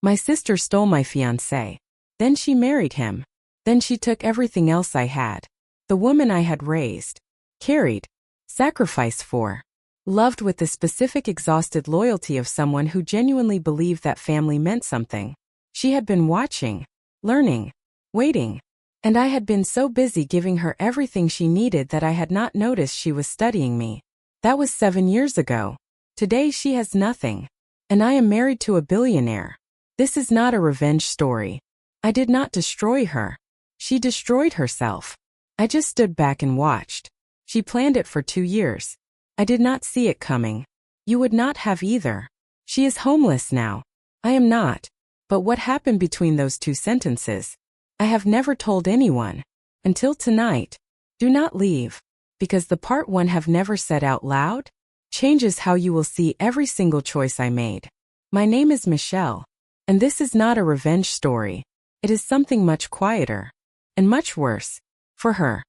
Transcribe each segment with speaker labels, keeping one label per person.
Speaker 1: My sister stole my fiancé. Then she married him. Then she took everything else I had. The woman I had raised, carried, sacrificed for, loved with the specific exhausted loyalty of someone who genuinely believed that family meant something. She had been watching, learning, waiting. And I had been so busy giving her everything she needed that I had not noticed she was studying me. That was 7 years ago. Today she has nothing. And I am married to a billionaire. This is not a revenge story. I did not destroy her. She destroyed herself. I just stood back and watched. She planned it for 2 years. I did not see it coming. You would not have either. She is homeless now. I am not. But what happened between those 2 sentences? I have never told anyone. Until tonight. Do not leave. Because the part 1 have never said out loud changes how you will see every single choice I made. My name is Michelle. And this is not a revenge story. It is something much quieter. And much worse. For her.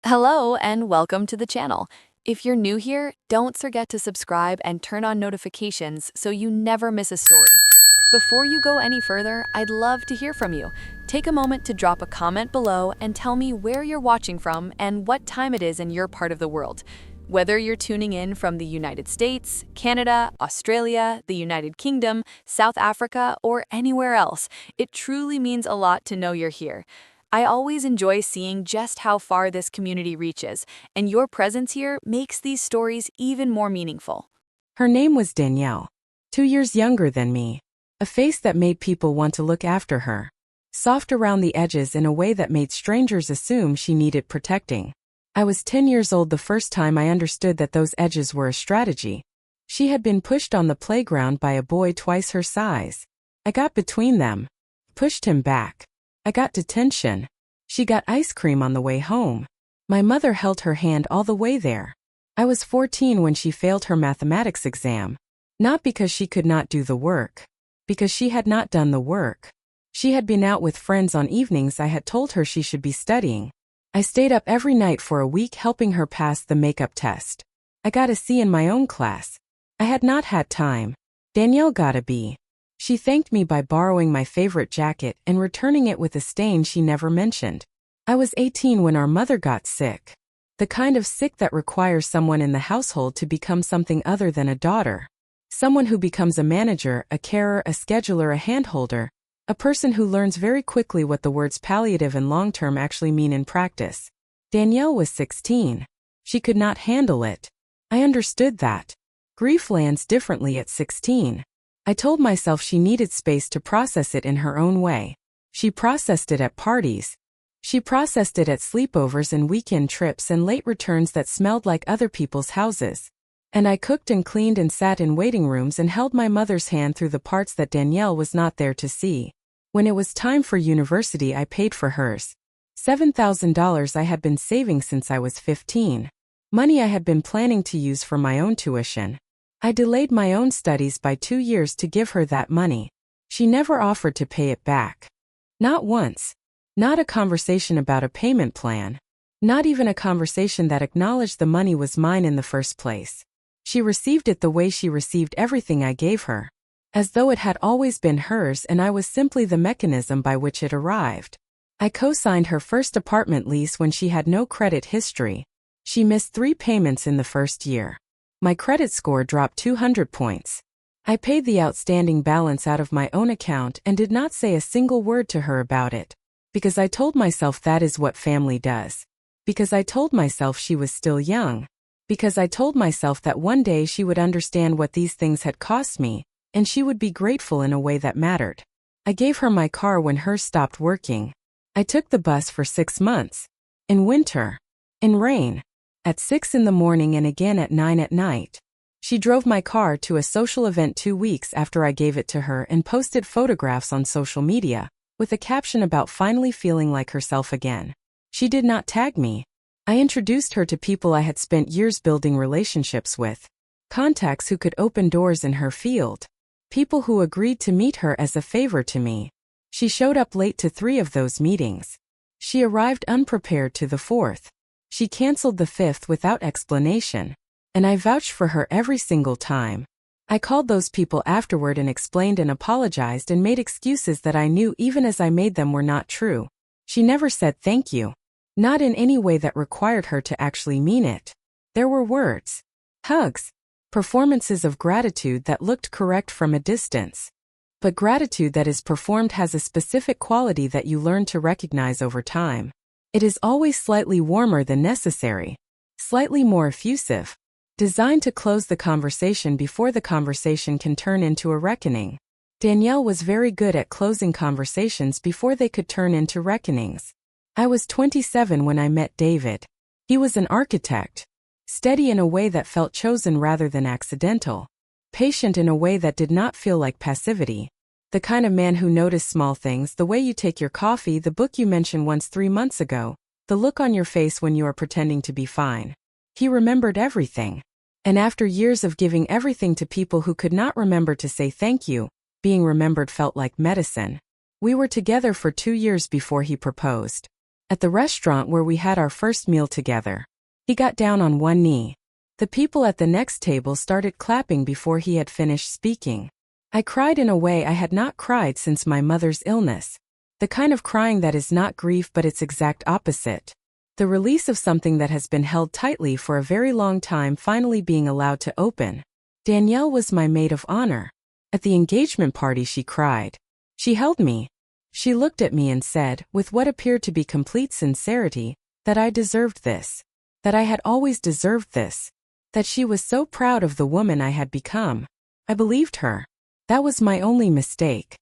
Speaker 2: Hello and welcome to the channel. If you're new here, don't forget to subscribe and turn on notifications so you never miss a story. Before you go any further, I'd love to hear from you. Take a moment to drop a comment below and tell me where you're watching from and what time it is in your part of the world. Whether you're tuning in from the United States, Canada, Australia, the United Kingdom, South Africa, or anywhere else, it truly means a lot to know you're here. I always enjoy seeing just how far this community reaches, and your presence here makes these stories even more meaningful.
Speaker 1: Her name was Danielle. 2 years younger than me. A face that made people want to look after her. Soft around the edges in a way that made strangers assume she needed protecting. I was 10 years old the first time I understood that those edges were a strategy. She had been pushed on the playground by a boy twice her size. I got between them. Pushed him back. I got detention. She got ice cream on the way home. My mother held her hand all the way there. I was 14 when she failed her mathematics exam. Not because she could not do the work. Because she had not done the work. She had been out with friends on evenings I had told her she should be studying. I stayed up every night for a week helping her pass the makeup test. I got a C in my own class. I had not had time. Danielle got a B. She thanked me by borrowing my favorite jacket and returning it with a stain she never mentioned. I was 18 when our mother got sick. The kind of sick that requires someone in the household to become something other than a daughter. Someone who becomes a manager, a carer, a scheduler, a handholder, a person who learns very quickly what the words palliative and long-term actually mean in practice. Danielle was 16. She could not handle it. I understood that. Grief lands differently at 16. I told myself she needed space to process it in her own way. She processed it at parties. She processed it at sleepovers and weekend trips and late returns that smelled like other people's houses. And I cooked and cleaned and sat in waiting rooms and held my mother's hand through the parts that Danielle was not there to see. When it was time for university, I paid for hers. $7,000 I had been saving since I was 15. Money I had been planning to use for my own tuition. I delayed my own studies by 2 years to give her that money. She never offered to pay it back. Not once. Not a conversation about a payment plan. Not even a conversation that acknowledged the money was mine in the first place. She received it the way she received everything I gave her. As though it had always been hers and I was simply the mechanism by which it arrived. I co-signed her first apartment lease when she had no credit history. She missed 3 payments in the first year. My credit score dropped 200 points. I paid the outstanding balance out of my own account and did not say a single word to her about it. Because I told myself that is what family does. Because I told myself she was still young. Because I told myself that one day she would understand what these things had cost me, and she would be grateful in a way that mattered. I gave her my car when hers stopped working. I took the bus for 6 months. In winter. In rain. At 6 in the morning and again at 9 at night. She drove my car to a social event 2 weeks after I gave it to her and posted photographs on social media, with a caption about finally feeling like herself again. She did not tag me. I introduced her to people I had spent years building relationships with. Contacts who could open doors in her field. People who agreed to meet her as a favor to me. She showed up late to 3 of those meetings. She arrived unprepared to the 4th. She canceled the 5th without explanation. And I vouched for her every single time. I called those people afterward and explained and apologized and made excuses that I knew even as I made them were not true. She never said thank you. Not in any way that required her to actually mean it. There were words, hugs, performances of gratitude that looked correct from a distance. But gratitude that is performed has a specific quality that you learn to recognize over time. It is always slightly warmer than necessary, slightly more effusive, designed to close the conversation before the conversation can turn into a reckoning. Danielle was very good at closing conversations before they could turn into reckonings. I was 27 when I met David. He was an architect, steady in a way that felt chosen rather than accidental, patient in a way that did not feel like passivity. The kind of man who noticed small things, the way you take your coffee, the book you mentioned once 3 months ago, the look on your face when you are pretending to be fine. He remembered everything. And after years of giving everything to people who could not remember to say thank you, being remembered felt like medicine. We were together for 2 years before he proposed. At the restaurant where we had our first meal together, he got down on one knee. The people at the next table started clapping before he had finished speaking. I cried in a way I had not cried since my mother's illness. The kind of crying that is not grief but its exact opposite. The release of something that has been held tightly for a very long time finally being allowed to open. Danielle was my maid of honor. At the engagement party she cried. She held me. She looked at me and said, with what appeared to be complete sincerity, that I deserved this. That I had always deserved this. That she was so proud of the woman I had become. I believed her. That was my only mistake.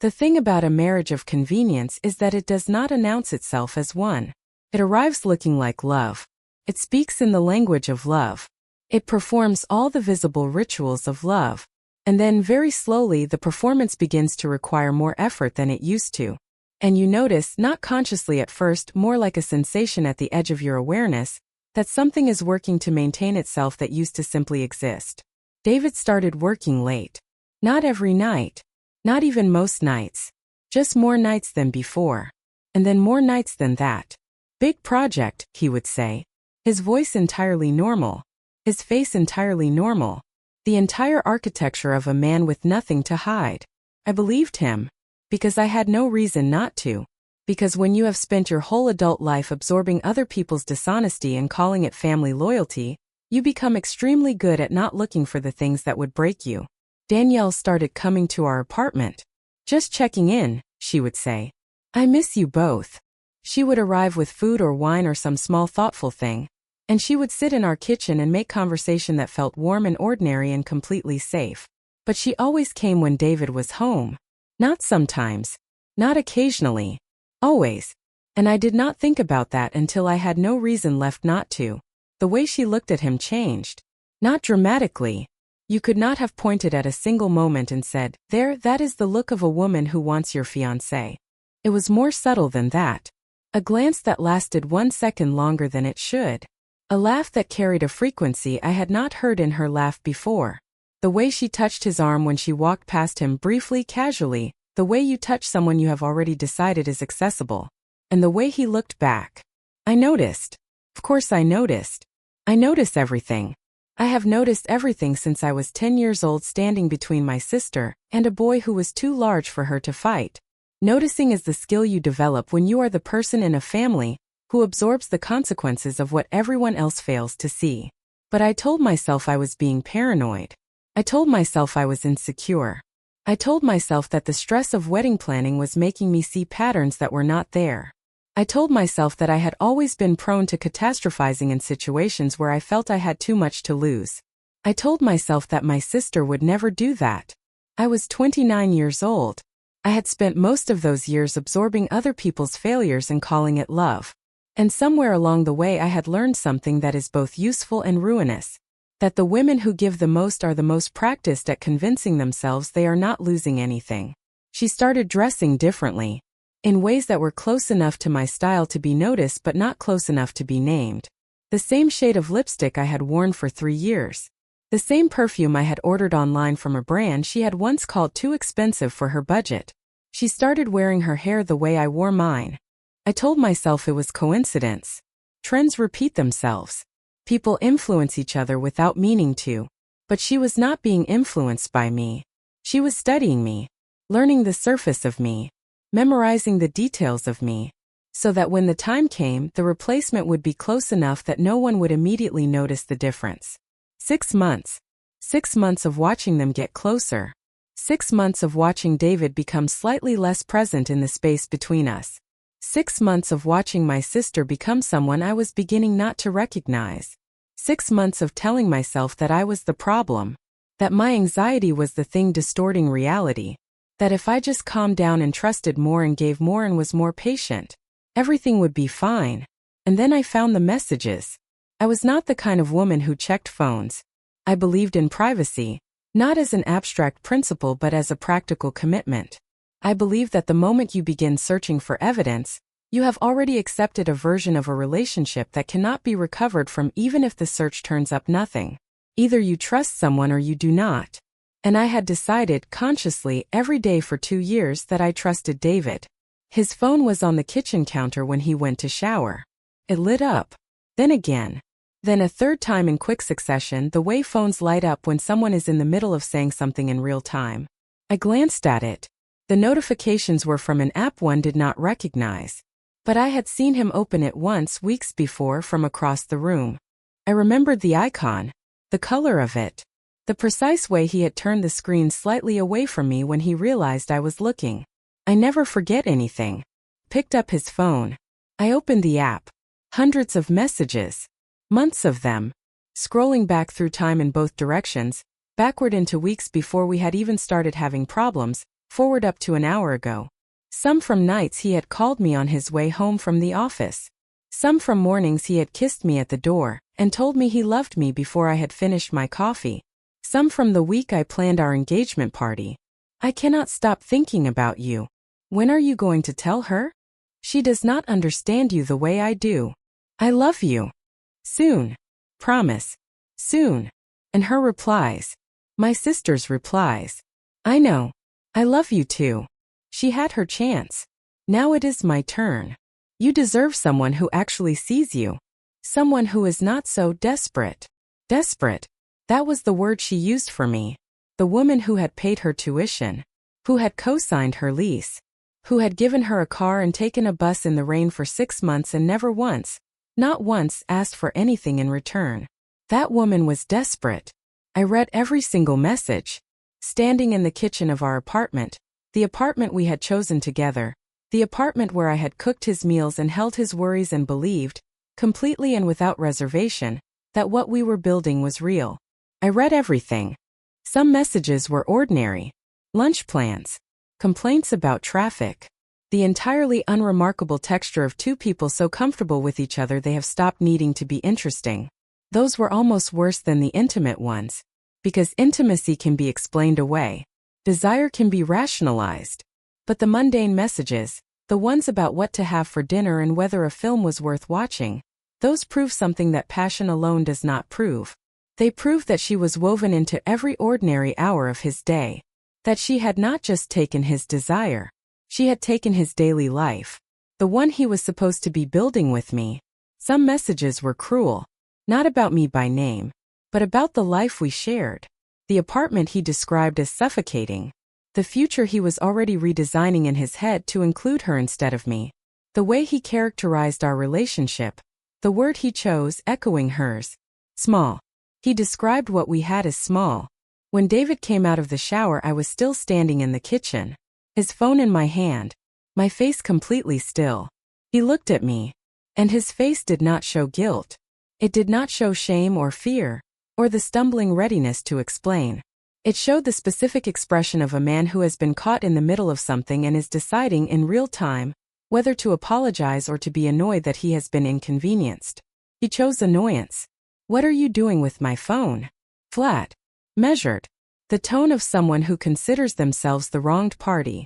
Speaker 1: The thing about a marriage of convenience is that it does not announce itself as one. It arrives looking like love. It speaks in the language of love. It performs all the visible rituals of love. And then very slowly the performance begins to require more effort than it used to. And you notice, not consciously at first, more like a sensation at the edge of your awareness, that something is working to maintain itself that used to simply exist. David started working late. Not every night. Not even most nights. Just more nights than before. And then more nights than that. Big project, he would say. His voice entirely normal. His face entirely normal. The entire architecture of a man with nothing to hide. I believed him. Because I had no reason not to. Because when you have spent your whole adult life absorbing other people's dishonesty and calling it family loyalty, you become extremely good at not looking for the things that would break you. Danielle started coming to our apartment. Just checking in, she would say. I miss you both. She would arrive with food or wine or some small thoughtful thing, and she would sit in our kitchen and make conversation that felt warm and ordinary and completely safe. But she always came when David was home. Not sometimes. Not occasionally. Always. And I did not think about that until I had no reason left not to. The way she looked at him changed. Not dramatically. You could not have pointed at a single moment and said, there, that is the look of a woman who wants your fiancé. It was more subtle than that. A glance that lasted 1 second longer than it should. A laugh that carried a frequency I had not heard in her laugh before. The way she touched his arm when she walked past him briefly, casually, the way you touch someone you have already decided is accessible. And the way he looked back. I noticed. Of course I noticed. I notice everything. I have noticed everything since I was 10 years old, standing between my sister and a boy who was too large for her to fight. Noticing is the skill you develop when you are the person in a family who absorbs the consequences of what everyone else fails to see. But I told myself I was being paranoid. I told myself I was insecure. I told myself that the stress of wedding planning was making me see patterns that were not there. I told myself that I had always been prone to catastrophizing in situations where I felt I had too much to lose. I told myself that my sister would never do that. I was 29 years old. I had spent most of those years absorbing other people's failures and calling it love. And somewhere along the way I had learned something that is both useful and ruinous. That the women who give the most are the most practiced at convincing themselves they are not losing anything. She started dressing differently. In ways that were close enough to my style to be noticed but not close enough to be named. The same shade of lipstick I had worn for 3 years. The same perfume I had ordered online from a brand she had once called too expensive for her budget. She started wearing her hair the way I wore mine. I told myself it was coincidence. Trends repeat themselves. People influence each other without meaning to. But she was not being influenced by me. She was studying me, learning the surface of me, memorizing the details of me, so that when the time came, the replacement would be close enough that no one would immediately notice the difference. 6 months. 6 months of watching them get closer. 6 months of watching David become slightly less present in the space between us. 6 months of watching my sister become someone I was beginning not to recognize. 6 months of telling myself that I was the problem, that my anxiety was the thing distorting reality, that if I just calmed down and trusted more and gave more and was more patient, everything would be fine. And then I found the messages. I was not the kind of woman who checked phones. I believed in privacy, not as an abstract principle but as a practical commitment. I believe that the moment you begin searching for evidence, you have already accepted a version of a relationship that cannot be recovered from even if the search turns up nothing. Either you trust someone or you do not. And I had decided consciously every day for 2 years that I trusted David. His phone was on the kitchen counter when he went to shower. It lit up. Then again. Then a third time in quick succession, the way phones light up when someone is in the middle of saying something in real time. I glanced at it. The notifications were from an app one did not recognize. But I had seen him open it once weeks before from across the room. I remembered the icon, the color of it, the precise way he had turned the screen slightly away from me when he realized I was looking. I never forget anything. Picked up his phone. I opened the app. Hundreds of messages. Months of them. Scrolling back through time in both directions, backward into weeks before we had even started having problems, forward up to an hour ago. Some from nights he had called me on his way home from the office. Some from mornings he had kissed me at the door and told me he loved me before I had finished my coffee. Some from the week I planned our engagement party. I cannot stop thinking about you. When are you going to tell her? She does not understand you the way I do. I love you. Soon. Promise. Soon. And her replies. My sister's replies. I know. I love you too. She had her chance. Now it is my turn. You deserve someone who actually sees you. Someone who is not so desperate. Desperate. That was the word she used for me. The woman who had paid her tuition. Who had co-signed her lease. Who had given her a car and taken a bus in the rain for 6 months and never once, not once, asked for anything in return. That woman was desperate. I read every single message. Standing in the kitchen of our apartment, the apartment we had chosen together, the apartment where I had cooked his meals and held his worries and believed, completely and without reservation, that what we were building was real. I read everything. Some messages were ordinary. Lunch plans. Complaints about traffic. The entirely unremarkable texture of two people so comfortable with each other they have stopped needing to be interesting. Those were almost worse than the intimate ones. Because intimacy can be explained away. Desire can be rationalized. But the mundane messages, the ones about what to have for dinner and whether a film was worth watching, those prove something that passion alone does not prove. They prove that she was woven into every ordinary hour of his day. That she had not just taken his desire. She had taken his daily life. The one he was supposed to be building with me. Some messages were cruel. Not about me by name. But about the life we shared. The apartment he described as suffocating. The future he was already redesigning in his head to include her instead of me. The way he characterized our relationship. The word he chose echoing hers. Small. He described what we had as small. When David came out of the shower, I was still standing in the kitchen. His phone in my hand. My face completely still. He looked at me. And his face did not show guilt. It did not show shame or fear. Or the stumbling readiness to explain. It showed the specific expression of a man who has been caught in the middle of something and is deciding in real time whether to apologize or to be annoyed that he has been inconvenienced. He chose annoyance. What are you doing with my phone? Flat. Measured. The tone of someone who considers themselves the wronged party.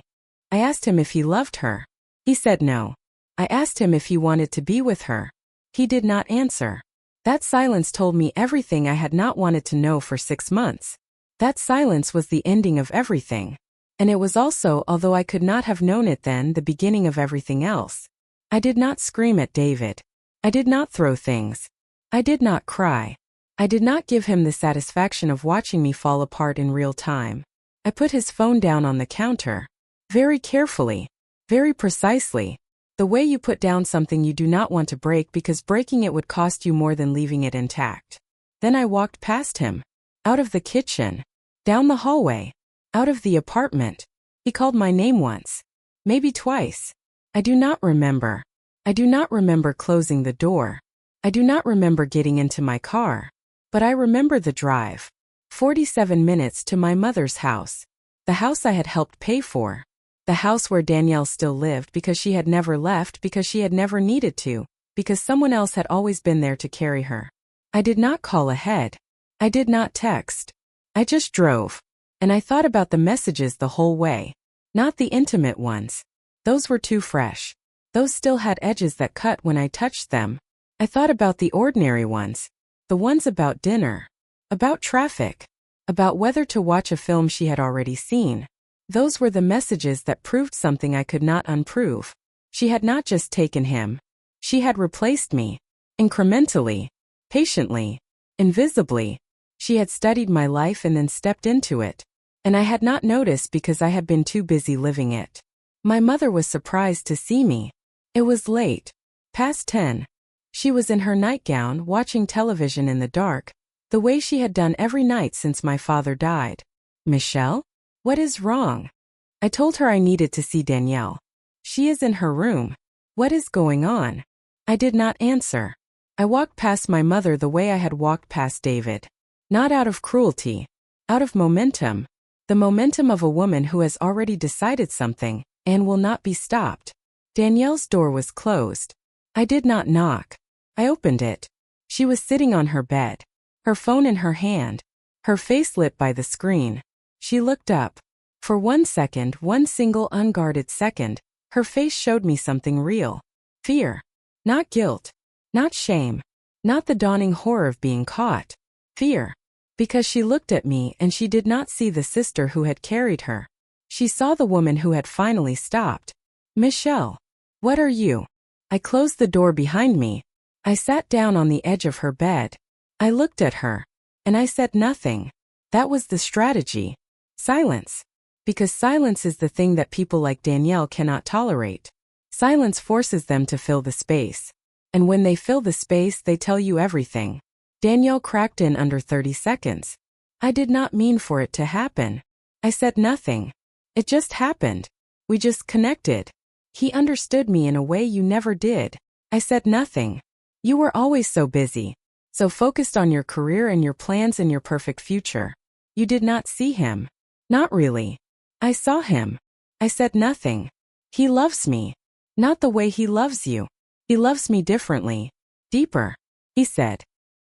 Speaker 1: I asked him if he loved her. He said no. I asked him if he wanted to be with her. He did not answer. That silence told me everything I had not wanted to know for 6 months. That silence was the ending of everything. And it was also, although I could not have known it then, the beginning of everything else. I did not scream at David. I did not throw things. I did not cry. I did not give him the satisfaction of watching me fall apart in real time. I put his phone down on the counter. Very carefully. Very precisely. The way you put down something you do not want to break because breaking it would cost you more than leaving it intact. Then I walked past him. Out of the kitchen. Down the hallway. Out of the apartment. He called my name once. Maybe twice. I do not remember. I do not remember closing the door. I do not remember getting into my car. But I remember the drive. 47 minutes to my mother's house. The house I had helped pay for. The house where Danielle still lived because she had never left, because she had never needed to, because someone else had always been there to carry her. I did not call ahead. I did not text. I just drove. And I thought about the messages the whole way. Not the intimate ones. Those were too fresh. Those still had edges that cut when I touched them. I thought about the ordinary ones. The ones about dinner. About traffic. About whether to watch a film she had already seen. Those were the messages that proved something I could not unprove. She had not just taken him. She had replaced me. Incrementally. Patiently. Invisibly. She had studied my life and then stepped into it. And I had not noticed because I had been too busy living it. My mother was surprised to see me. It was late. Past 10. She was in her nightgown watching television in the dark, the way she had done every night since my father died. Michelle? What is wrong? I told her I needed to see Danielle. She is in her room. What is going on? I did not answer. I walked past my mother the way I had walked past David. Not out of cruelty. Out of momentum. The momentum of a woman who has already decided something and will not be stopped. Danielle's door was closed. I did not knock. I opened it. She was sitting on her bed. Her phone in her hand. Her face lit by the screen. She looked up. For 1 second, one single unguarded second, her face showed me something real. Fear. Not guilt. Not shame. Not the dawning horror of being caught. Fear. Because she looked at me and she did not see the sister who had carried her. She saw the woman who had finally stopped. Michelle. What are you? I closed the door behind me. I sat down on the edge of her bed. I looked at her. And I said nothing. That was the strategy. Silence. Because silence is the thing that people like Danielle cannot tolerate. Silence forces them to fill the space. And when they fill the space, they tell you everything. Danielle cracked in under 30 seconds. I did not mean for it to happen. I said nothing. It just happened. We just connected. He understood me in a way you never did. I said nothing. You were always so busy. So focused on your career and your plans and your perfect future. You did not see him. Not really. I saw him. I said nothing. He loves me. Not the way he loves you. He loves me differently. Deeper. He said.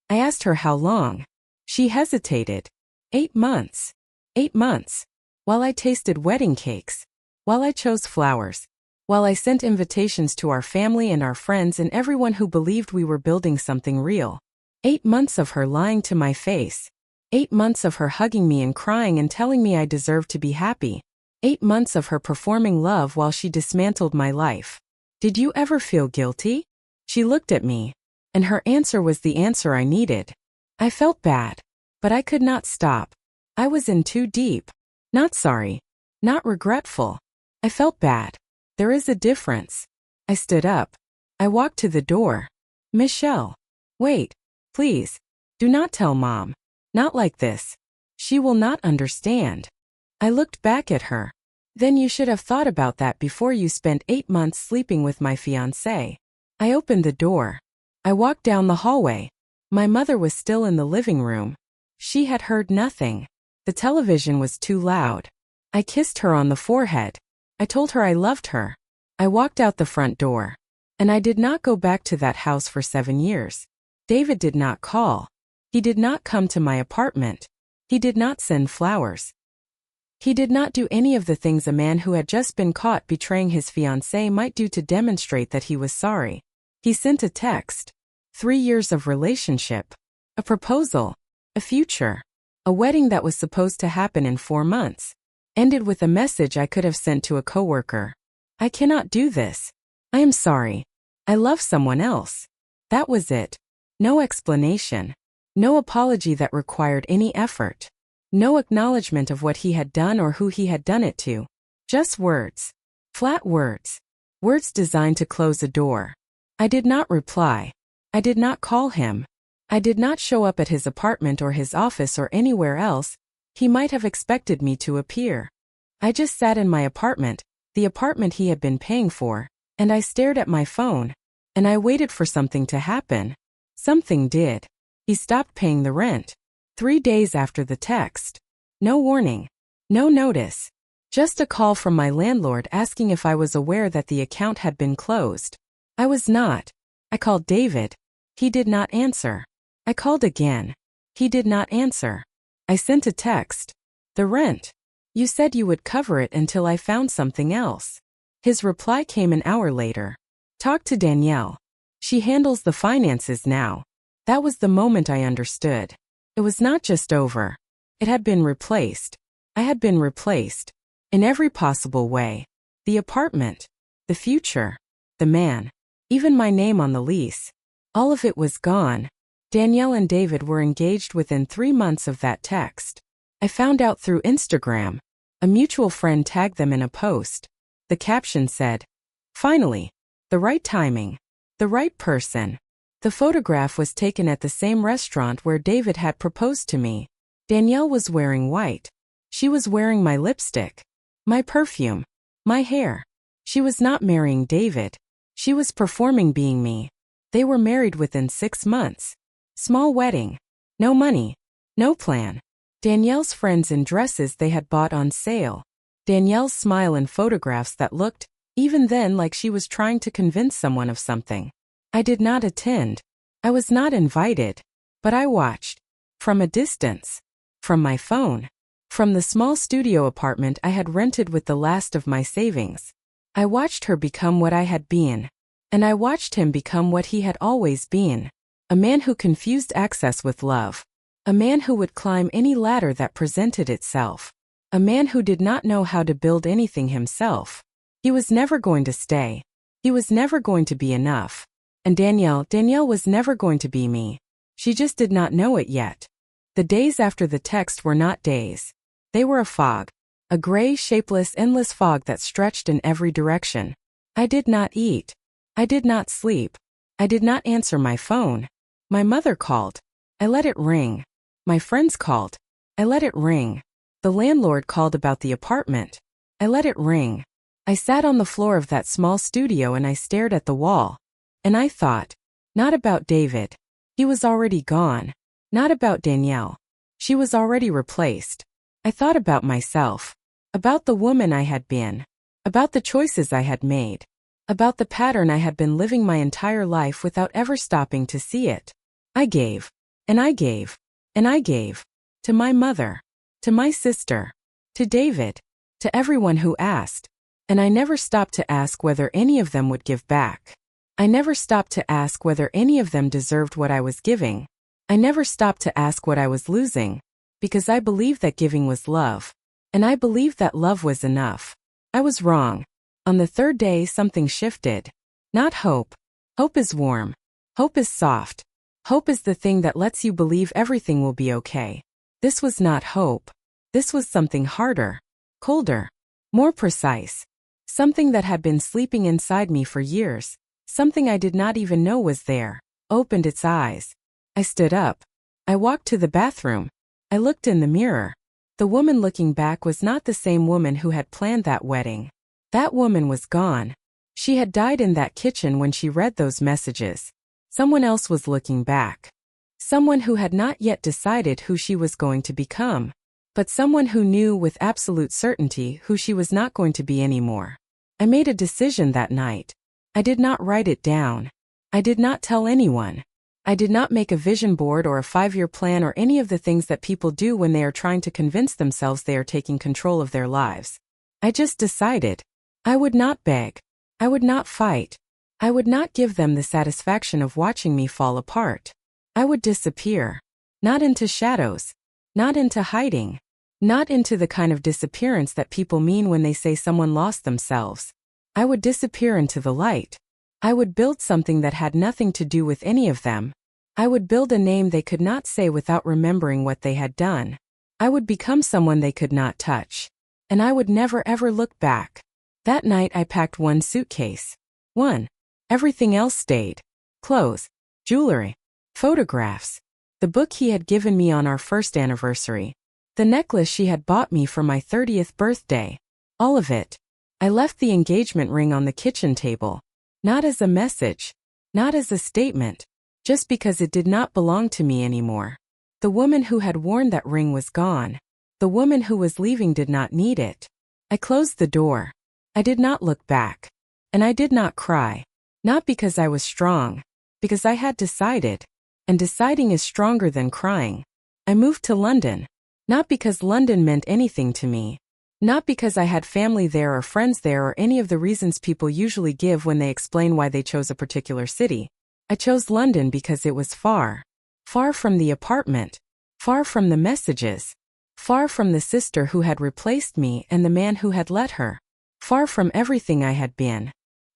Speaker 1: I asked her how long. She hesitated. 8 months. 8 months. While I tasted wedding cakes. While I chose flowers. While I sent invitations to our family and our friends and everyone who believed we were building something real. 8 months of her lying to my face. 8 months of her hugging me and crying and telling me I deserved to be happy. 8 months of her performing love while she dismantled my life. Did you ever feel guilty? She looked at me. And her answer was the answer I needed. I felt bad. But I could not stop. I was in too deep. Not sorry. Not regretful. I felt bad. There is a difference. I stood up. I walked to the door. Michelle. Wait. Please. Do not tell Mom. Not like this. She will not understand. I looked back at her. Then you should have thought about that before you spent 8 months sleeping with my fiancé. I opened the door. I walked down the hallway. My mother was still in the living room. She had heard nothing. The television was too loud. I kissed her on the forehead. I told her I loved her. I walked out the front door. And I did not go back to that house for 7 years. David did not call. He did not come to my apartment. He did not send flowers. He did not do any of the things a man who had just been caught betraying his fiancée might do to demonstrate that he was sorry. He sent a text. 3 years of relationship. A proposal. A future. A wedding that was supposed to happen in 4 months. Ended with a message I could have sent to a coworker. I cannot do this. I am sorry. I love someone else. That was it. No explanation. No apology that required any effort. No acknowledgement of what he had done or who he had done it to. Just words. Flat words. Words designed to close a door. I did not reply. I did not call him. I did not show up at his apartment or his office or anywhere else he might have expected me to appear. I just sat in my apartment, the apartment he had been paying for, and I stared at my phone, and I waited for something to happen. Something did. He stopped paying the rent. 3 days after the text. No warning. No notice. Just a call from my landlord asking if I was aware that the account had been closed. I was not. I called David. He did not answer. I called again. He did not answer. I sent a text. The rent. You said you would cover it until I found something else. His reply came an hour later. Talk to Danielle. She handles the finances now. That was the moment I understood. It was not just over. It had been replaced. I had been replaced. In every possible way. The apartment. The future. The man. Even my name on the lease. All of it was gone. Danielle and David were engaged within 3 months of that text. I found out through Instagram. A mutual friend tagged them in a post. The caption said, "Finally. The right timing. The right person." The photograph was taken at the same restaurant where David had proposed to me. Danielle was wearing white. She was wearing my lipstick. My perfume. My hair. She was not marrying David. She was performing being me. They were married within 6 months. Small wedding. No money. No plan. Danielle's friends in dresses they had bought on sale. Danielle's smile in photographs that looked, even then, like she was trying to convince someone of something. I did not attend. I was not invited. But I watched. From a distance. From my phone. From the small studio apartment I had rented with the last of my savings. I watched her become what I had been. And I watched him become what he had always been. A man who confused access with love. A man who would climb any ladder that presented itself. A man who did not know how to build anything himself. He was never going to stay. He was never going to be enough. And Danielle was never going to be me. She just did not know it yet. The days after the text were not days. They were a fog. A gray, shapeless, endless fog that stretched in every direction. I did not eat. I did not sleep. I did not answer my phone. My mother called. I let it ring. My friends called. I let it ring. The landlord called about the apartment. I let it ring. I sat on the floor of that small studio and I stared at the wall. And I thought, not about David. He was already gone. Not about Danielle. She was already replaced. I thought about myself. About the woman I had been. About the choices I had made. About the pattern I had been living my entire life without ever stopping to see it. I gave. And I gave. And I gave. To my mother. To my sister. To David. To everyone who asked. And I never stopped to ask whether any of them would give back. I never stopped to ask whether any of them deserved what I was giving. I never stopped to ask what I was losing. Because I believed that giving was love. And I believed that love was enough. I was wrong. On the 3rd day something shifted. Not hope. Hope is warm. Hope is soft. Hope is the thing that lets you believe everything will be okay. This was not hope. This was something harder. Colder. More precise. Something that had been sleeping inside me for years. Something I did not even know was there. Opened its eyes. I stood up. I walked to the bathroom. I looked in the mirror. The woman looking back was not the same woman who had planned that wedding. That woman was gone. She had died in that kitchen when she read those messages. Someone else was looking back. Someone who had not yet decided who she was going to become. But someone who knew with absolute certainty who she was not going to be anymore. I made a decision that night. I did not write it down. I did not tell anyone. I did not make a vision board or a 5-year plan or any of the things that people do when they are trying to convince themselves they are taking control of their lives. I just decided. I would not beg. I would not fight. I would not give them the satisfaction of watching me fall apart. I would disappear. Not into shadows. Not into hiding. Not into the kind of disappearance that people mean when they say someone lost themselves. I would disappear into the light. I would build something that had nothing to do with any of them. I would build a name they could not say without remembering what they had done. I would become someone they could not touch. And I would never ever look back. That night I packed one suitcase. One. Everything else stayed. Clothes, jewelry, photographs, the book he had given me on our first anniversary, the necklace she had bought me for my 30th birthday. All of it. I left the engagement ring on the kitchen table. Not as a message. Not as a statement. Just because it did not belong to me anymore. The woman who had worn that ring was gone. The woman who was leaving did not need it. I closed the door. I did not look back. And I did not cry. Not because I was strong. Because I had decided. And deciding is stronger than crying. I moved to London. Not because London meant anything to me. Not because I had family there or friends there or any of the reasons people usually give when they explain why they chose a particular city. I chose London because it was far. Far from the apartment. Far from the messages. Far from the sister who had replaced me and the man who had let her. Far from everything I had been.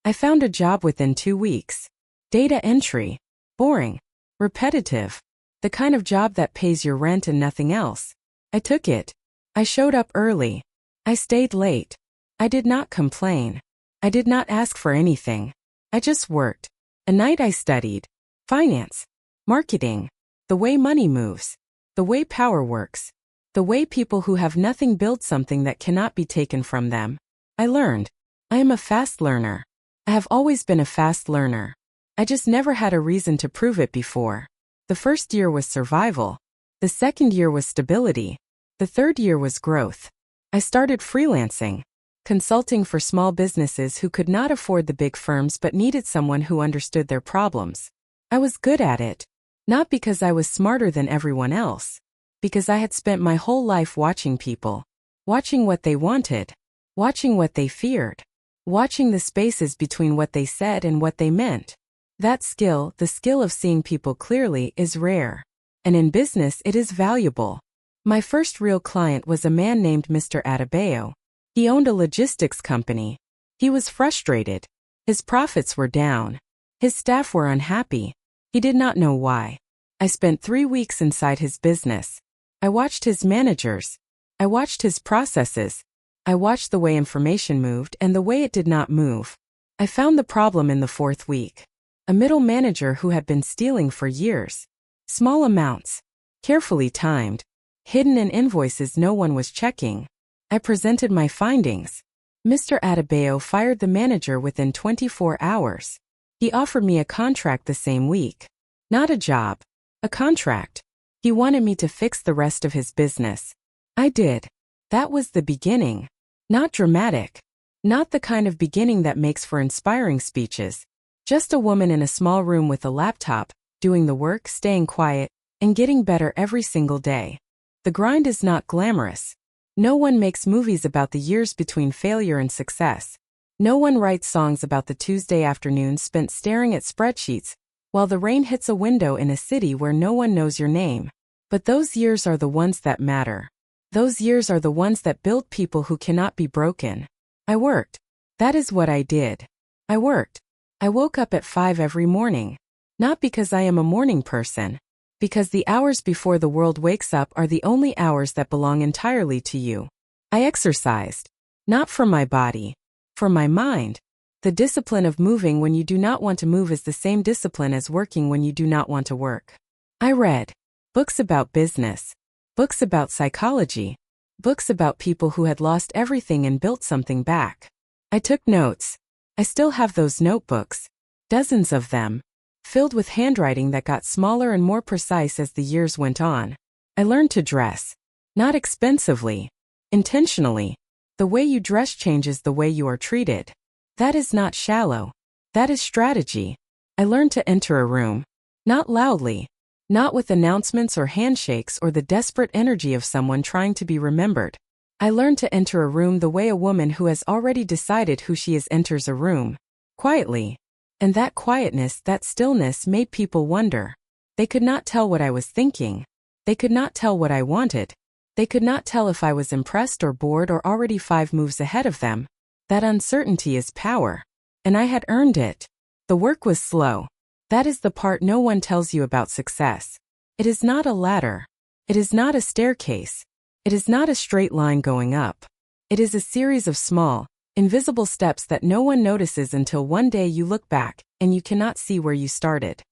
Speaker 1: I found a job within 2 weeks. Data entry. Boring. Repetitive. The kind of job that pays your rent and nothing else. I took it. I showed up early. I stayed late. I did not complain. I did not ask for anything. I just worked. A night I studied. Finance. Marketing. The way money moves. The way power works. The way people who have nothing build something that cannot be taken from them. I learned. I am a fast learner. I have always been a fast learner. I just never had a reason to prove it before. The first year was survival. The second year was stability. The third year was growth. I started freelancing, consulting for small businesses who could not afford the big firms but needed someone who understood their problems. I was good at it. Not because I was smarter than everyone else. Because I had spent my whole life watching people. Watching what they wanted. Watching what they feared. Watching the spaces between what they said and what they meant. That skill, the skill of seeing people clearly, is rare. And in business it is valuable. My first real client was a man named Mr. Adebayo. He owned a logistics company. He was frustrated. His profits were down. His staff were unhappy. He did not know why. I spent 3 weeks inside his business. I watched his managers. I watched his processes. I watched the way information moved and the way it did not move. I found the problem in the 4th week. A middle manager who had been stealing for years. Small amounts. Carefully timed. Hidden in invoices no one was checking. I presented my findings. Mr. Adebayo fired the manager within 24 hours. He offered me a contract the same week. Not a job. A contract. He wanted me to fix the rest of his business. I did. That was the beginning. Not dramatic. Not the kind of beginning that makes for inspiring speeches. Just a woman in a small room with a laptop, doing the work, staying quiet, and getting better every single day. The grind is not glamorous. No one makes movies about the years between failure and success. No one writes songs about the Tuesday afternoons spent staring at spreadsheets, while the rain hits a window in a city where no one knows your name. But those years are the ones that matter. Those years are the ones that build people who cannot be broken. I worked. That is what I did. I worked. I woke up at 5 every morning. Not because I am a morning person. Because the hours before the world wakes up are the only hours that belong entirely to you. I exercised. Not for my body. For my mind. The discipline of moving when you do not want to move is the same discipline as working when you do not want to work. I read books about business. Books about psychology. Books about people who had lost everything and built something back. I took notes. I still have those notebooks. Dozens of them. Filled with handwriting that got smaller and more precise as the years went on. I learned to dress. Not expensively. Intentionally. The way you dress changes the way you are treated. That is not shallow. That is strategy. I learned to enter a room. Not loudly. Not with announcements or handshakes or the desperate energy of someone trying to be remembered. I learned to enter a room the way a woman who has already decided who she is enters a room. Quietly. And that quietness, that stillness made people wonder. They could not tell what I was thinking. They could not tell what I wanted. They could not tell if I was impressed or bored or already 5 moves ahead of them. That uncertainty is power. And I had earned it. The work was slow. That is the part no one tells you about success. It is not a ladder. It is not a staircase. It is not a straight line going up. It is a series of small, invisible steps that no one notices until one day you look back and you cannot see where you started.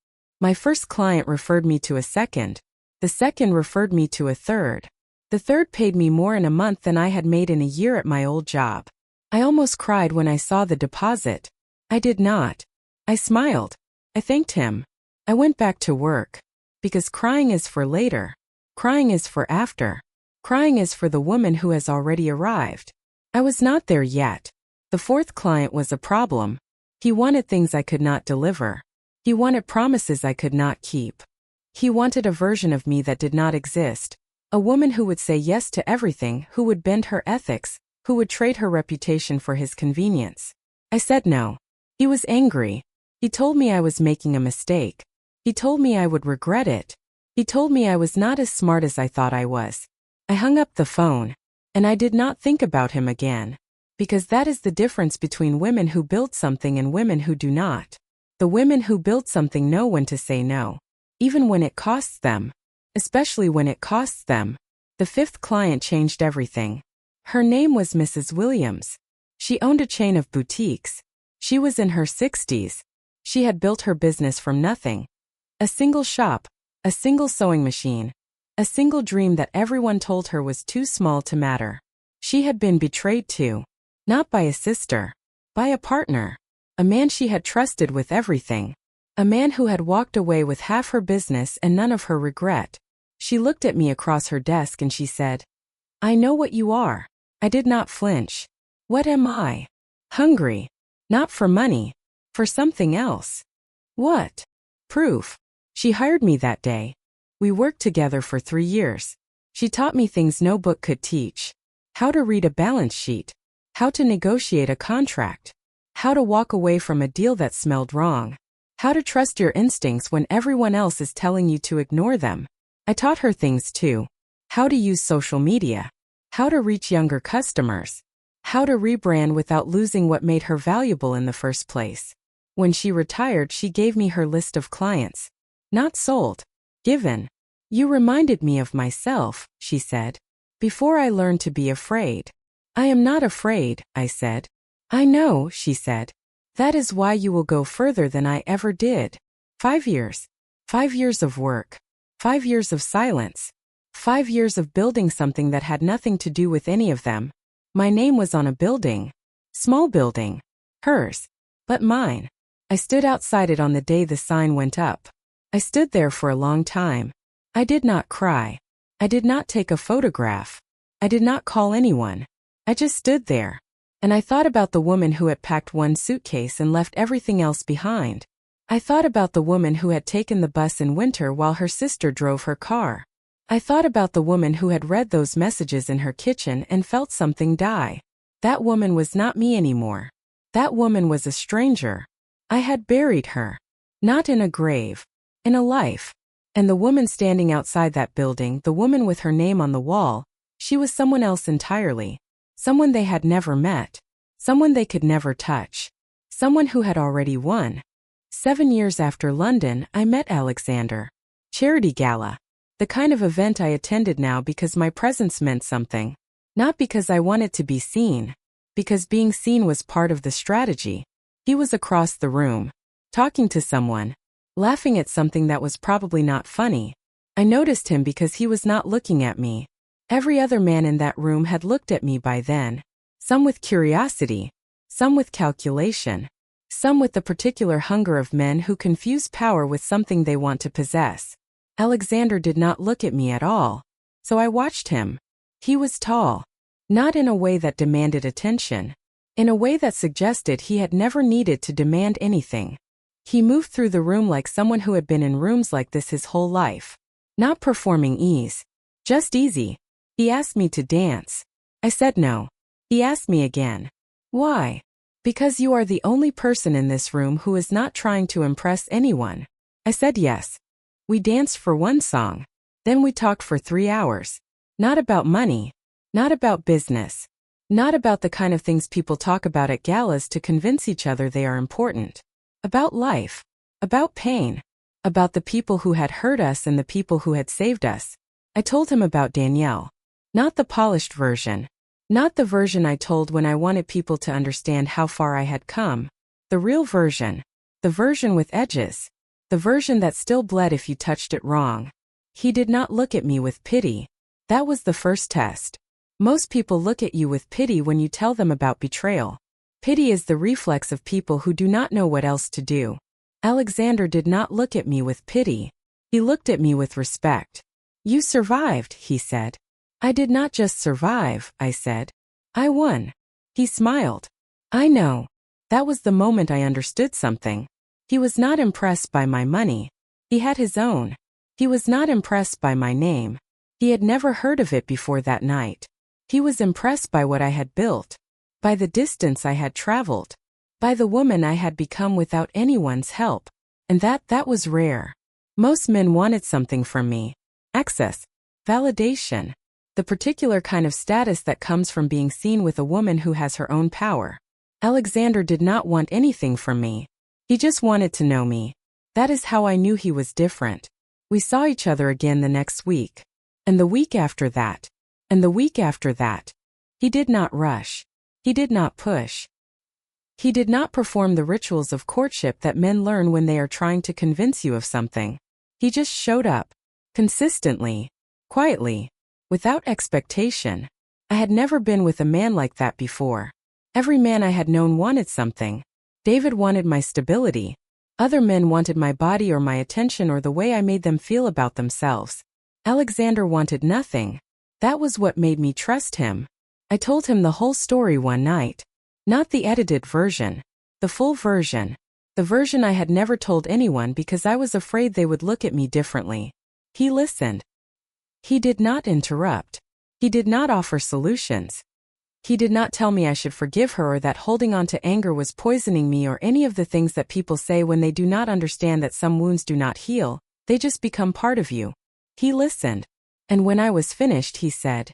Speaker 1: My first client referred me to a second. The second referred me to a third. The third paid me more in a month than I had made in a year at my old job. I almost cried when I saw the deposit. I did not. I smiled. I thanked him. I went back to work. Because crying is for later. Crying is for after. Crying is for the woman who has already arrived. I was not there yet. The fourth client was a problem. He wanted things I could not deliver. He wanted promises I could not keep. He wanted a version of me that did not exist. A woman who would say yes to everything, who would bend her ethics, who would trade her reputation for his convenience. I said no. He was angry. He told me I was making a mistake. He told me I would regret it. He told me I was not as smart as I thought I was. I hung up the phone. And I did not think about him again. Because that is the difference between women who build something and women who do not. The women who build something know when to say no. Even when it costs them. Especially when it costs them. The fifth client changed everything. Her name was Mrs. Williams. She owned a chain of boutiques. She was in her 60s. She had built her business from nothing. A single shop, a single sewing machine, a single dream that everyone told her was too small to matter. She had been betrayed too. Not by a sister. By a partner. A man she had trusted with everything. A man who had walked away with half her business and none of her regret. She looked at me across her desk and she said, "I know what you are." I did not flinch. What am I? Hungry. Not for money. For something else. What? Proof. She hired me that day. We worked together for 3 years. She taught me things no book could teach. How to read a balance sheet. How to negotiate a contract. How to walk away from a deal that smelled wrong. How to trust your instincts when everyone else is telling you to ignore them. I taught her things too. How to use social media. How to reach younger customers. How to rebrand without losing what made her valuable in the first place. When she retired, she gave me her list of clients. Not sold. Given. You reminded me of myself, she said. Before I learned to be afraid. I am not afraid, I said. I know, she said. That is why you will go further than I ever did. 5 years. 5 years of work. 5 years of silence. 5 years of building something that had nothing to do with any of them. My name was on a building. Small building. Hers. But mine. I stood outside it on the day the sign went up. I stood there for a long time. I did not cry. I did not take a photograph. I did not call anyone. I just stood there. And I thought about the woman who had packed one suitcase and left everything else behind. I thought about the woman who had taken the bus in winter while her sister drove her car. I thought about the woman who had read those messages in her kitchen and felt something die. That woman was not me anymore. That woman was a stranger. I had buried her. Not in a grave. In a life. And the woman standing outside that building, the woman with her name on the wall, she was someone else entirely. Someone they had never met. Someone they could never touch. Someone who had already won. 7 years after London, I met Alexander. Charity gala. The kind of event I attended now because my presence meant something. Not because I wanted to be seen. Because being seen was part of the strategy. He was across the room. Talking to someone. Laughing at something that was probably not funny. I noticed him because he was not looking at me. Every other man in that room had looked at me by then. Some with curiosity. Some with calculation. Some with the particular hunger of men who confuse power with something they want to possess. Alexander did not look at me at all. So I watched him. He was tall. Not in a way that demanded attention. In a way that suggested he had never needed to demand anything. He moved through the room like someone who had been in rooms like this his whole life. Not performing ease. Just easy. He asked me to dance. I said no. He asked me again. Why? Because you are the only person in this room who is not trying to impress anyone. I said yes. We danced for one song. Then we talked for 3 hours. Not about money. Not about business. Not about the kind of things people talk about at galas to convince each other they are important. About life. About pain. About the people who had hurt us and the people who had saved us. I told him about Danielle. Not the polished version. Not the version I told when I wanted people to understand how far I had come. The real version. The version with edges. The version that still bled if you touched it wrong. He did not look at me with pity. That was the first test. Most people look at you with pity when you tell them about betrayal. Pity is the reflex of people who do not know what else to do. Alexander did not look at me with pity. He looked at me with respect. You survived, he said. I did not just survive, I said. I won. He smiled. I know. That was the moment I understood something. He was not impressed by my money. He had his own. He was not impressed by my name. He had never heard of it before that night. He was impressed by what I had built. By the distance I had traveled. By the woman I had become without anyone's help. And that was rare. Most men wanted something from me. Access. Validation. The particular kind of status that comes from being seen with a woman who has her own power. Alexander did not want anything from me. He just wanted to know me. That is how I knew he was different. We saw each other again the next week. And the week after that. And the week after that. He did not rush. He did not push. He did not perform the rituals of courtship that men learn when they are trying to convince you of something. He just showed up. Consistently. Quietly. Without expectation. I had never been with a man like that before. Every man I had known wanted something. David wanted my stability. Other men wanted my body or my attention or the way I made them feel about themselves. Alexander wanted nothing. That was what made me trust him. I told him the whole story one night. Not the edited version. The full version. The version I had never told anyone because I was afraid they would look at me differently. He listened. He did not interrupt. He did not offer solutions. He did not tell me I should forgive her or that holding on to anger was poisoning me or any of the things that people say when they do not understand that some wounds do not heal, they just become part of you. He listened. And when I was finished, he said,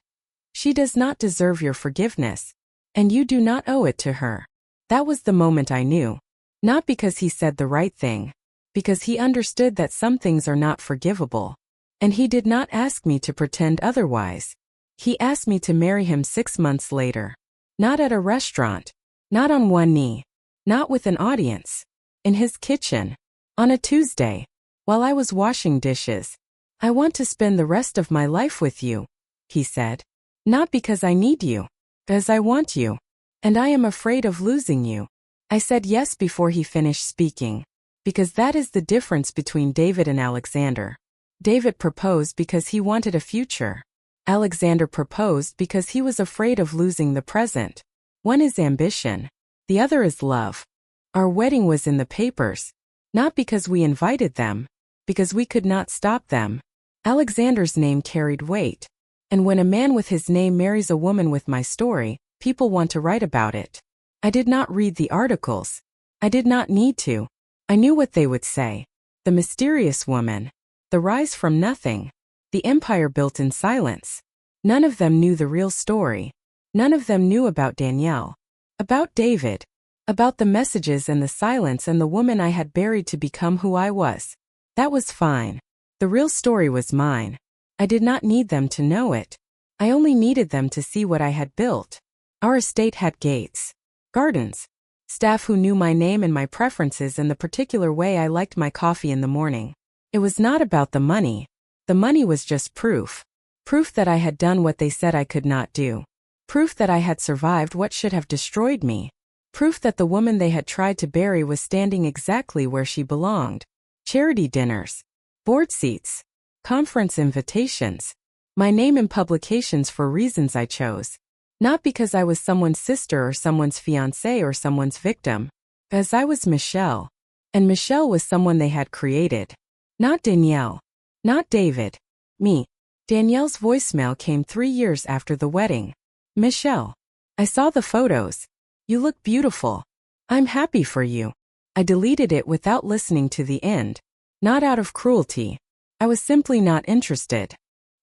Speaker 1: "She does not deserve your forgiveness. And you do not owe it to her." That was the moment I knew. Not because he said the right thing. Because he understood that some things are not forgivable. And he did not ask me to pretend otherwise. He asked me to marry him 6 months later. Not at a restaurant. Not on one knee. Not with an audience. In his kitchen. On a Tuesday. While I was washing dishes. "I want to spend the rest of my life with you," he said. "Not because I need you. Because I want you. And I am afraid of losing you." I said yes before he finished speaking. Because that is the difference between David and Alexander. David proposed because he wanted a future. Alexander proposed because he was afraid of losing the present. One is ambition. The other is love. Our wedding was in the papers. Not because we invited them. Because we could not stop them. Alexander's name carried weight. And when a man with his name marries a woman with my story, people want to write about it. I did not read the articles. I did not need to. I knew what they would say. The mysterious woman. The rise from nothing. The empire built in silence. None of them knew the real story. None of them knew about Danielle. About David. About the messages and the silence and the woman I had buried to become who I was. That was fine. The real story was mine. I did not need them to know it. I only needed them to see what I had built. Our estate had gates. Gardens. Staff who knew my name and my preferences and the particular way I liked my coffee in the morning. It was not about the money. The money was just proof. Proof that I had done what they said I could not do. Proof that I had survived what should have destroyed me. Proof that the woman they had tried to bury was standing exactly where she belonged. Charity dinners. Board seats. Conference invitations. My name in publications for reasons I chose. Not because I was someone's sister or someone's fiancé or someone's victim. Because I was Michelle. And Michelle was someone they had created. Not Danielle. Not David. Me. Danielle's voicemail came 3 years after the wedding. "Michelle. I saw the photos. You look beautiful. I'm happy for you." I deleted it without listening to the end. Not out of cruelty. I was simply not interested.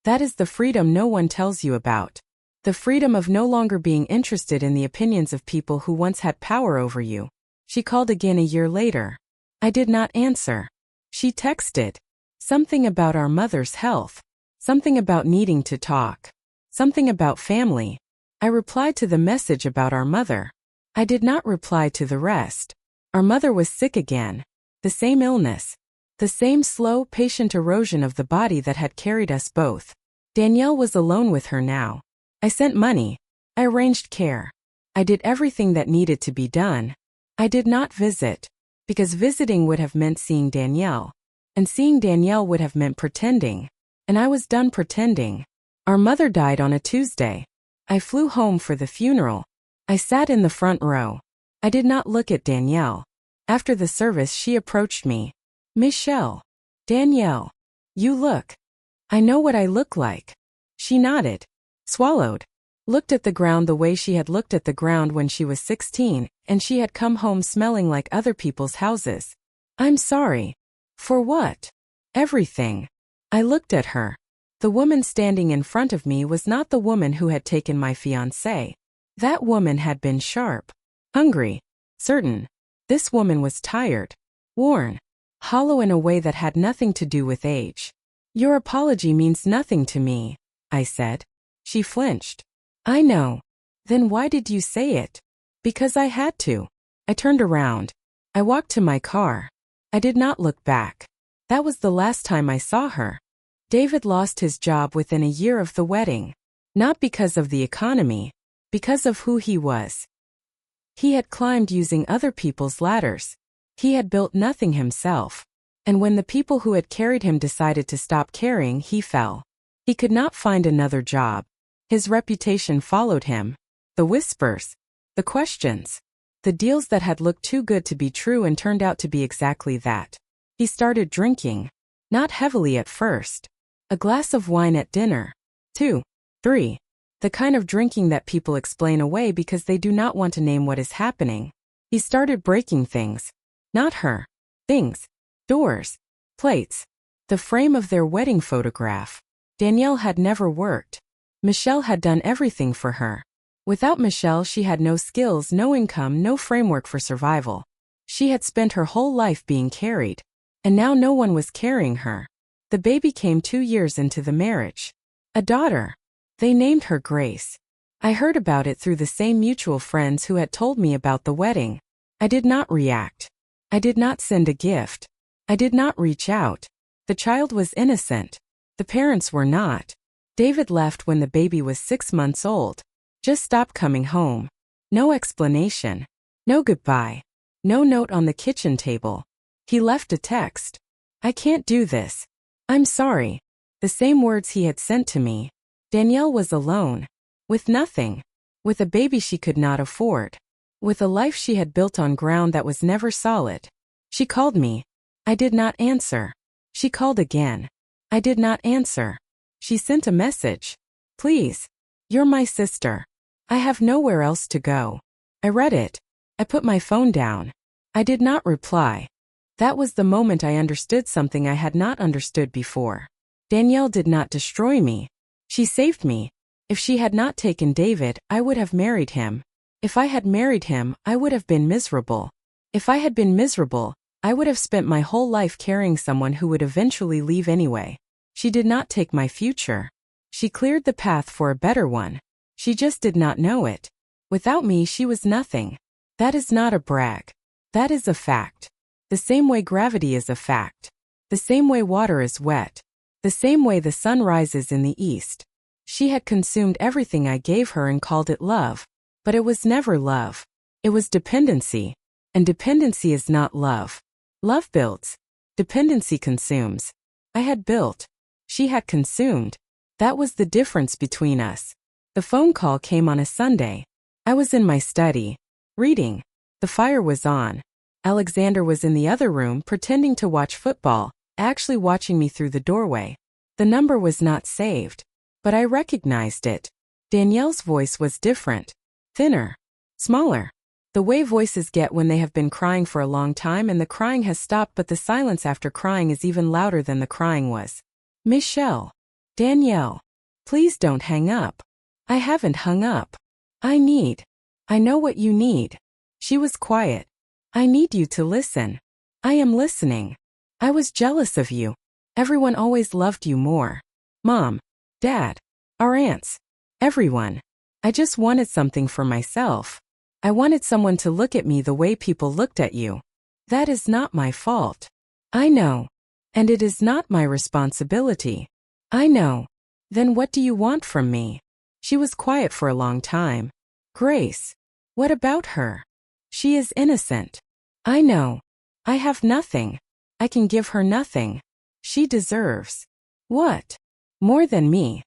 Speaker 1: That is the freedom no one tells you about. The freedom of no longer being interested in the opinions of people who once had power over you. She called again a year later. I did not answer. She texted. Something about our mother's health. Something about needing to talk. Something about family. I replied to the message about our mother. I did not reply to the rest. Our mother was sick again. The same illness. The same slow, patient erosion of the body that had carried us both. Danielle was alone with her now. I sent money. I arranged care. I did everything that needed to be done. I did not visit, because visiting would have meant seeing Danielle, and seeing Danielle would have meant pretending, and I was done pretending. Our mother died on a Tuesday. I flew home for the funeral. I sat in the front row. I did not look at Danielle. After the service she approached me. Michelle. Danielle. You look. I know what I look like. She nodded. Swallowed. Looked at the ground the way she had looked at the ground when she was 16, and she had come home smelling like other people's houses. I'm sorry. For what? Everything. I looked at her. The woman standing in front of me was not the woman who had taken my fiancé. That woman had been sharp. Hungry. Certain. This woman was tired. Worn. Hollow in a way that had nothing to do with age. Your apology means nothing to me, I said. She flinched. I know. Then why did you say it? Because I had to. I turned around. I walked to my car. I did not look back. That was the last time I saw her. David lost his job within a year of the wedding. Not because of the economy. Because of who he was. He had climbed using other people's ladders. He had built nothing himself. And when the people who had carried him decided to stop caring, he fell. He could not find another job. His reputation followed him. The whispers. The questions. The deals that had looked too good to be true and turned out to be exactly that. He started drinking. Not heavily at first. A glass of wine at dinner. 2, 3. The kind of drinking that people explain away because they do not want to name what is happening. He started breaking things. Not her. Things. Doors. Plates. The frame of their wedding photograph. Danielle had never worked. Michelle had done everything for her. Without Michelle she had no skills, no income, no framework for survival. She had spent her whole life being carried. And now no one was carrying her. The baby came 2 years into the marriage. A daughter. They named her Grace. I heard about it through the same mutual friends who had told me about the wedding. I did not react. I did not send a gift. I did not reach out. The child was innocent. The parents were not. David left when the baby was 6 months old. Just stopped coming home. No explanation. No goodbye. No note on the kitchen table. He left a text. I can't do this. I'm sorry. The same words he had sent to me. Danielle was alone. With nothing. With a baby she could not afford. With a life she had built on ground that was never solid. She called me. I did not answer. She called again. I did not answer. She sent a message. Please. You're my sister. I have nowhere else to go. I read it. I put my phone down. I did not reply. That was the moment I understood something I had not understood before. Danielle did not destroy me. She saved me. If she had not taken David, I would have married him. If I had married him, I would have been miserable. If I had been miserable, I would have spent my whole life carrying someone who would eventually leave anyway. She did not take my future. She cleared the path for a better one. She just did not know it. Without me she was nothing. That is not a brag. That is a fact. The same way gravity is a fact. The same way water is wet. The same way the sun rises in the east. She had consumed everything I gave her and called it love. But it was never love. It was dependency. And dependency is not love. Love builds. Dependency consumes. I had built. She had consumed. That was the difference between us. The phone call came on a Sunday. I was in my study. Reading. The fire was on. Alexander was in the other room pretending to watch football, actually watching me through the doorway. The number was not saved. But I recognized it. Danielle's voice was different. Thinner. Smaller. The way voices get when they have been crying for a long time and the crying has stopped, but the silence after crying is even louder than the crying was. Michelle. Danielle. Please don't hang up. I haven't hung up. I know what you need. She was quiet. I need you to listen. I am listening. I was jealous of you. Everyone always loved you more. Mom, Dad, our aunts, everyone. I just wanted something for myself. I wanted someone to look at me the way people looked at you. That is not my fault. I know. And it is not my responsibility. I know. Then what do you want from me? She was quiet for a long time. Grace. What about her? She is innocent. I know. I have nothing. I can give her nothing. She deserves. What? More than me.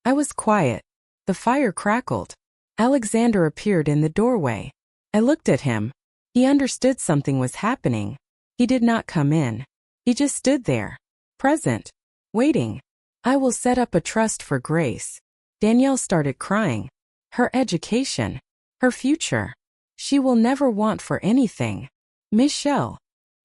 Speaker 1: I was quiet. The fire crackled. Alexander appeared in the doorway. I looked at him. He understood something was happening. He did not come in. He just stood there. Present. Waiting. I will set up a trust for Grace. Danielle started crying. Her education. Her future. She will never want for anything. Michelle.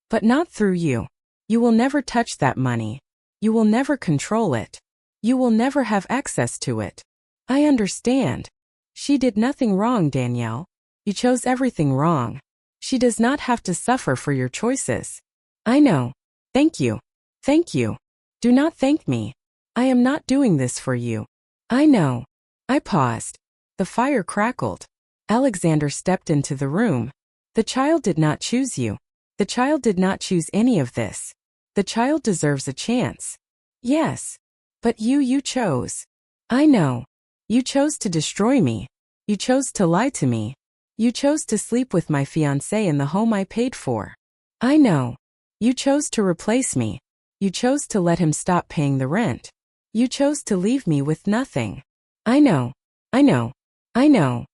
Speaker 1: But not through you. You will never touch that money. You will never control it. You will never have access to it. I understand. She did nothing wrong, Danielle. You chose everything wrong. She does not have to suffer for your choices. I know. Thank you. Thank you. Do not thank me. I am not doing this for you. I know. I paused. The fire crackled. Alexander stepped into the room. The child did not choose you. The child did not choose any of this. The child deserves a chance. Yes. But you chose. I know. You chose to destroy me. You chose to lie to me. You chose to sleep with my fiancé in the home I paid for. I know. You chose to replace me. You chose to let him stop paying the rent. You chose to leave me with nothing. I know. I know. I know.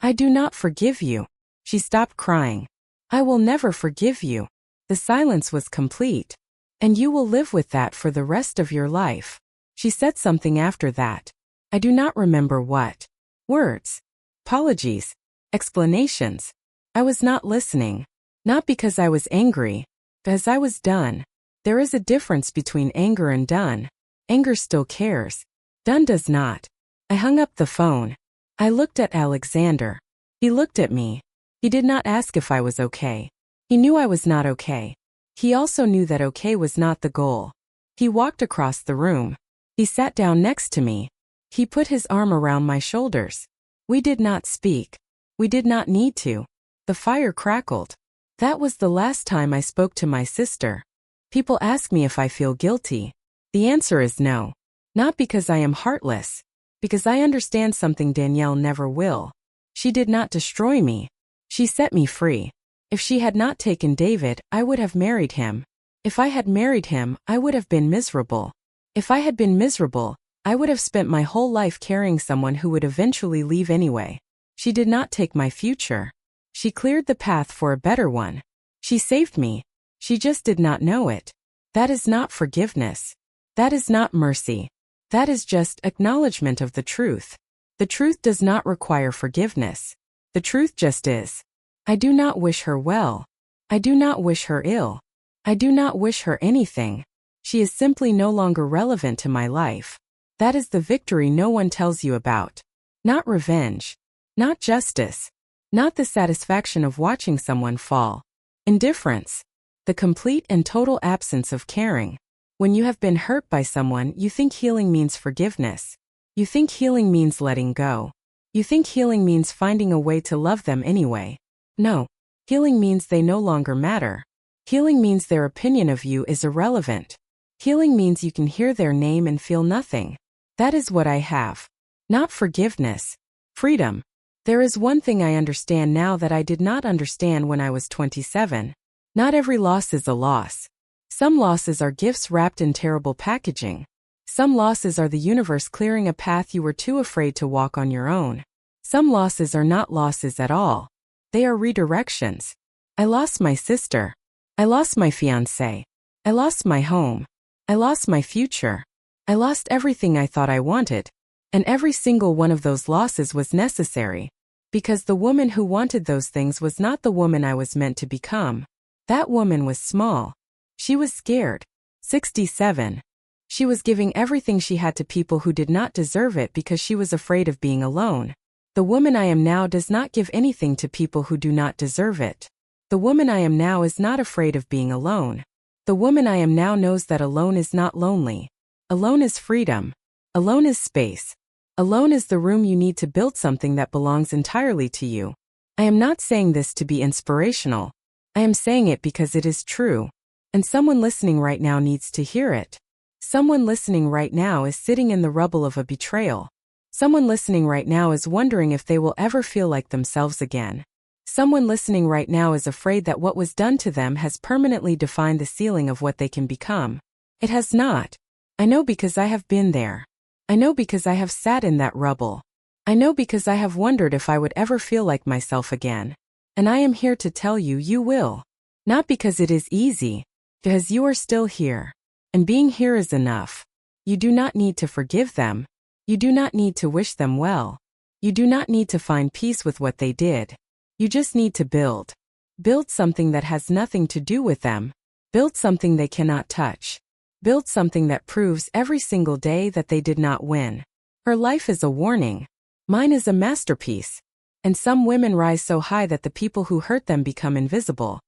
Speaker 1: I do not forgive you. She stopped crying. I will never forgive you. The silence was complete. And you will live with that for the rest of your life. She said something after that. I do not remember what. Words. Apologies. Explanations. I was not listening. Not because I was angry. Because I was done. There is a difference between anger and done. Anger still cares. Done does not. I hung up the phone. I looked at Alexander. He looked at me. He did not ask if I was okay. He knew I was not okay. He also knew that okay was not the goal. He walked across the room. He sat down next to me. He put his arm around my shoulders. We did not speak. We did not need to. The fire crackled. That was the last time I spoke to my sister. People ask me if I feel guilty. The answer is no. Not because I am heartless. Because I understand something Danielle never will. She did not destroy me. She set me free. If she had not taken David, I would have married him. If I had married him, I would have been miserable. If I had been miserable, I would have spent my whole life carrying someone who would eventually leave anyway. She did not take my future. She cleared the path for a better one. She saved me. She just did not know it. That is not forgiveness. That is not mercy. That is just acknowledgement of the truth. The truth does not require forgiveness. The truth just is. I do not wish her well. I do not wish her ill. I do not wish her anything. She is simply no longer relevant to my life. That is the victory no one tells you about. Not revenge. Not justice. Not the satisfaction of watching someone fall. Indifference. The complete and total absence of caring. When you have been hurt by someone, you think healing means forgiveness. You think healing means letting go. You think healing means finding a way to love them anyway. No. Healing means they no longer matter. Healing means their opinion of you is irrelevant. Healing means you can hear their name and feel nothing. That is what I have. Not forgiveness. Freedom. There is one thing I understand now that I did not understand when I was 27. Not every loss is a loss. Some losses are gifts wrapped in terrible packaging. Some losses are the universe clearing a path you were too afraid to walk on your own. Some losses are not losses at all. They are redirections. I lost my sister. I lost my fiancé. I lost my home. I lost my future. I lost everything I thought I wanted. And every single one of those losses was necessary. Because the woman who wanted those things was not the woman I was meant to become. That woman was small. She was scared. 67. She was giving everything she had to people who did not deserve it because she was afraid of being alone. The woman I am now does not give anything to people who do not deserve it. The woman I am now is not afraid of being alone. The woman I am now knows that alone is not lonely. Alone is freedom. Alone is space. Alone is the room you need to build something that belongs entirely to you. I am not saying this to be inspirational. I am saying it because it is true. And someone listening right now needs to hear it. Someone listening right now is sitting in the rubble of a betrayal. Someone listening right now is wondering if they will ever feel like themselves again. Someone listening right now is afraid that what was done to them has permanently defined the ceiling of what they can become. It has not. I know because I have been there. I know because I have sat in that rubble. I know because I have wondered if I would ever feel like myself again. And I am here to tell you, you will. Not because it is easy, because you are still here. And being here is enough. You do not need to forgive them. You do not need to wish them well. You do not need to find peace with what they did. You just need to build. Build something that has nothing to do with them. Build something they cannot touch. Build something that proves every single day that they did not win. Her life is a warning. Mine is a masterpiece. And some women rise so high that the people who hurt them become invisible.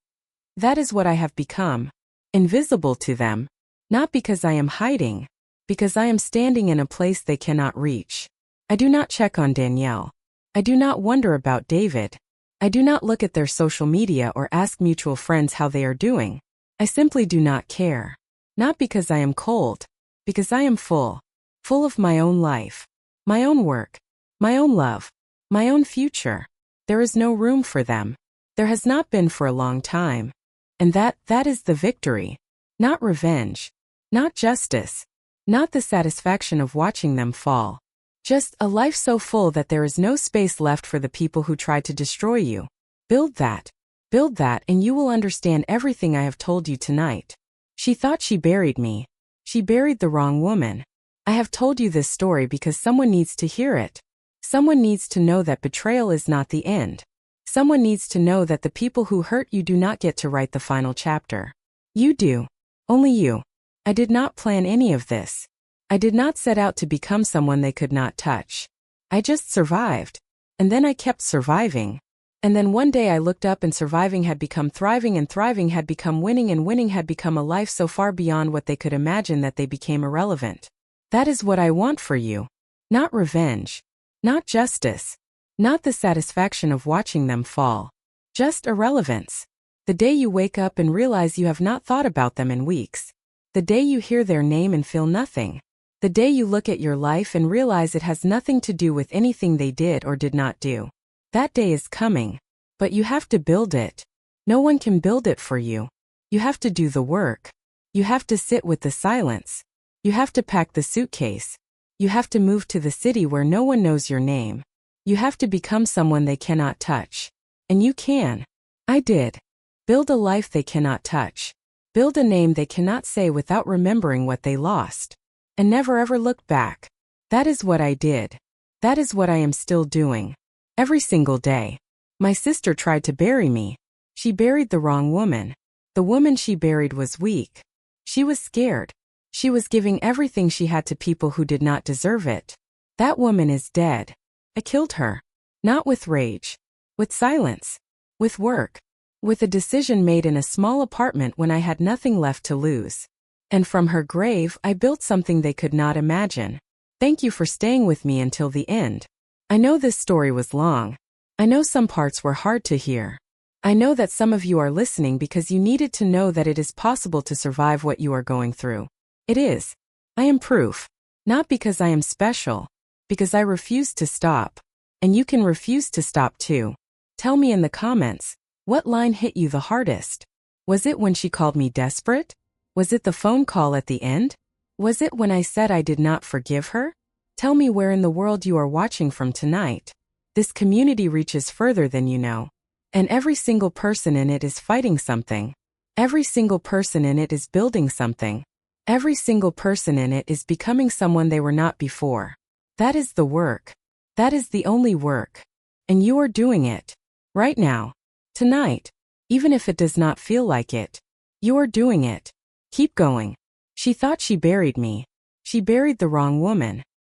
Speaker 1: That is what I have become. Invisible to them. Not because I am hiding. Because I am standing in a place they cannot reach. I do not check on Danielle. I do not wonder about David. I do not look at their social media or ask mutual friends how they are doing. I simply do not care. Not because I am cold. Because I am full. Full of my own life. My own work. My own love. My own future. There is no room for them. There has not been for a long time. And that is the victory. Not revenge. Not justice. Not the satisfaction of watching them fall. Just a life so full that there is no space left for the people who tried to destroy you. Build that. Build that and you will understand everything I have told you tonight. She thought she buried me. She buried the wrong woman. I have told you this story because someone needs to hear it. Someone needs to know that betrayal is not the end. Someone needs to know that the people who hurt you do not get to write the final chapter. You do. Only you. I did not plan any of this. I did not set out to become someone they could not touch. I just survived. And then I kept surviving. And then one day I looked up and surviving had become thriving and thriving had become winning and winning had become a life so far beyond what they could imagine that they became irrelevant. That is what I want for you. Not revenge. Not justice. Not the satisfaction of watching them fall. Just irrelevance. The day you wake up and realize you have not thought about them in weeks. The day you hear their name and feel nothing. The day you look at your life and realize it has nothing to do with anything they did or did not do. That day is coming. But you have to build it. No one can build it for you. You have to do the work. You have to sit with the silence. You have to pack the suitcase. You have to move to the city where no one knows your name. You have to become someone they cannot touch. And you can. I did. Build a life they cannot touch. Build a name they cannot say without remembering what they lost. And never ever look back. That is what I did. That is what I am still doing. Every single day. My sister tried to bury me. She buried the wrong woman. The woman she buried was weak. She was scared. She was giving everything she had to people who did not deserve it. That woman is dead. I killed her. Not with rage. With silence. With work. With a decision made in a small apartment when I had nothing left to lose. And from her grave I built something they could not imagine. Thank you for staying with me until the end. I know this story was long. I know some parts were hard to hear. I know that some of you are listening because you needed to know that it is possible to survive what you are going through. It is. I am proof. Not because I am special. Because I refuse to stop. And you can refuse to stop too. Tell me in the comments, what line hit you the hardest? Was it when she called me desperate? Was it the phone call at the end? Was it when I said I did not forgive her? Tell me where in the world you are watching from tonight. This community reaches further than you know. And every single person in it is fighting something. Every single person in it is building something. Every single person in it is becoming someone they were not before. That is the work. That is the only work. And you are doing it. Right now. Tonight. Even if it does not feel like it. You are doing it. Keep going. She thought she buried me. She buried the wrong woman.